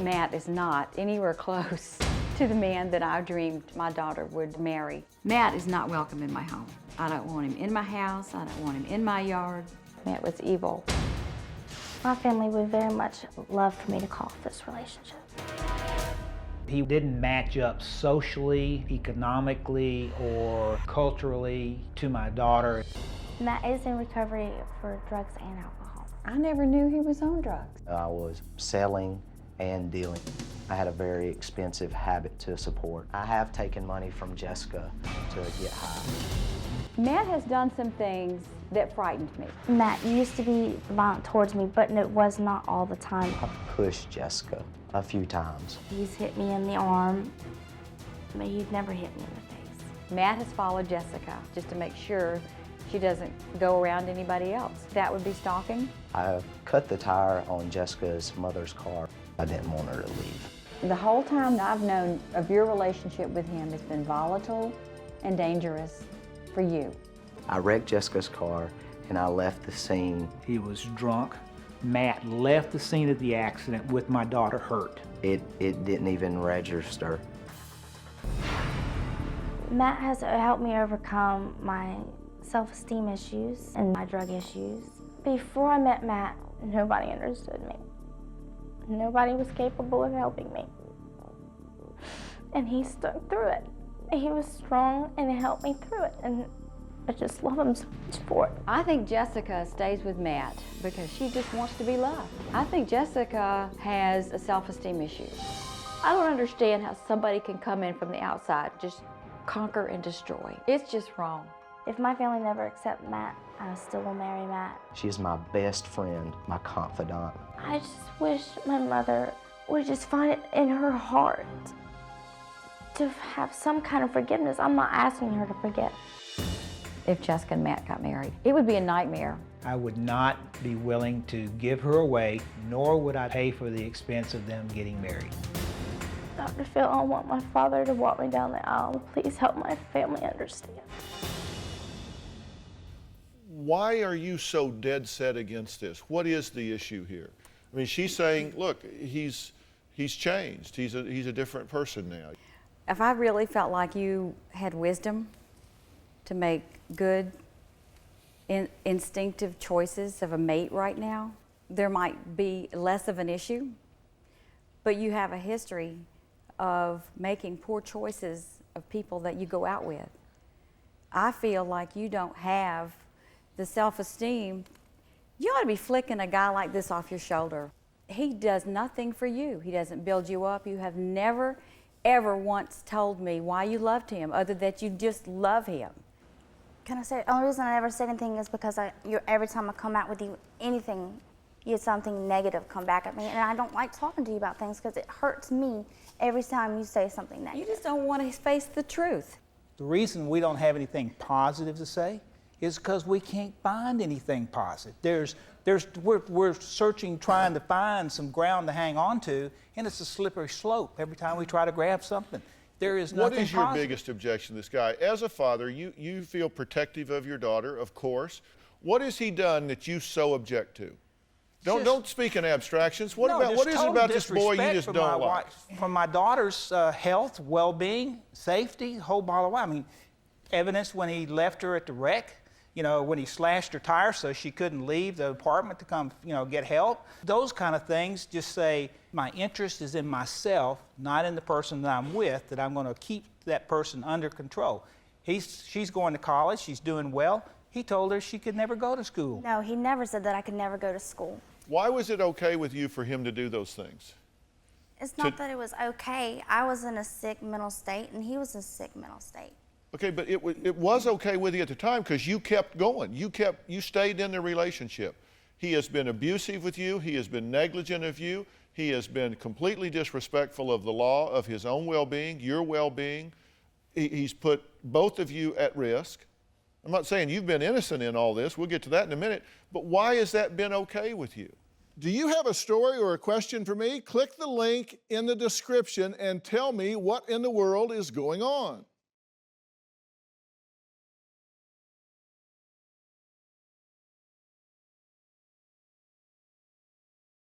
Matt is not anywhere close to the man that I dreamed my daughter would marry. Matt is not welcome in my home. I don't want him in my house. I don't want him in my yard. Matt was evil. My family would very much love for me to call off this relationship. He didn't match up socially, economically, or culturally to my daughter. Matt is in recovery for drugs and alcohol. I never knew he was on drugs. I was selling and dealing. I had a very expensive habit to support. I have taken money from Jessica to get high. Matt has done some things that frightened me. Matt used to be violent towards me, but it was not all the time. I pushed Jessica a few times. He's hit me in the arm, but he'd never hit me in the face. Matt has followed Jessica just to make sure she doesn't go around anybody else. That would be stalking. I cut the tire on Jessica's mother's car. I didn't want her to leave. The whole time that I've known of your relationship with him has been volatile and dangerous for you. I wrecked Jessica's car and I left the scene. He was drunk. Matt left the scene of the accident with my daughter hurt. It didn't even register. Matt has helped me overcome my self-esteem issues and my drug issues. Before I met Matt, nobody understood me. Nobody was capable of helping me. And he stuck through it. He was strong and he helped me through it. And I just love him so much for it. I think Jessica stays with Matt because she just wants to be loved. I think Jessica has a self-esteem issue. I don't understand how somebody can come in from the outside, just conquer and destroy. It's just wrong. If my family never accepts Matt, I still will marry Matt. She is my best friend, my confidant. I just wish my mother would just find it in her heart to have some kind of forgiveness. I'm not asking her to forget. If Jessica and Matt got married, it would be a nightmare. I would not be willing to give her away, nor would I pay for the expense of them getting married. Dr. Phil, I want my father to walk me down the aisle. Please help my family understand. Why are you so dead set against this? What is the issue here? I mean, she's saying, look, he's changed. He's a different person now. If I really felt like you had wisdom to make good, instinctive choices of a mate right now, there might be less of an issue. But you have a history of making poor choices of people that you go out with. I feel like you don't have the self-esteem. You ought to be flicking a guy like this off your shoulder. He does nothing for you. He doesn't build you up. You have never, ever once told me why you loved him, other than that you just love him. Can I say, the only reason I never said anything is because every time I come out with you anything, you had something negative come back at me, and I don't like talking to you about things because it hurts me every time you say something negative. You just don't want to face the truth. The reason we don't have anything positive to say is because we can't find anything positive. We're searching, trying to find some ground to hang on to, and it's a slippery slope every time we try to grab something. There is nothing What is your positive. biggest objection to this guy? As a father, you feel protective of your daughter, of course. What has he done that you so object to? Don't speak in abstractions. What is it about this boy you just don't like? From my daughter's health, well-being, safety, whole ball of wax. I mean, evidence when he left her at the wreck, when he slashed her tire so she couldn't leave the apartment to come, get help. Those kind of things just say my interest is in myself, not in the person that I'm with, that I'm going to keep that person under control. She's going to college, she's doing well. He told her she could never go to school. No, he never said that I could never go to school. Why was it okay with you for him to do those things? It's not that it was okay. I was in a sick mental state, and he was in a sick mental state. Okay, but it was okay with you at the time because you kept going. You stayed in the relationship. He has been abusive with you. He has been negligent of you. He has been completely disrespectful of the law, of his own well-being, your well-being. He's put both of you at risk. I'm not saying you've been innocent in all this. We'll get to that in a minute. But why has that been okay with you? Do you have a story or a question for me? Click the link in the description and tell me what in the world is going on.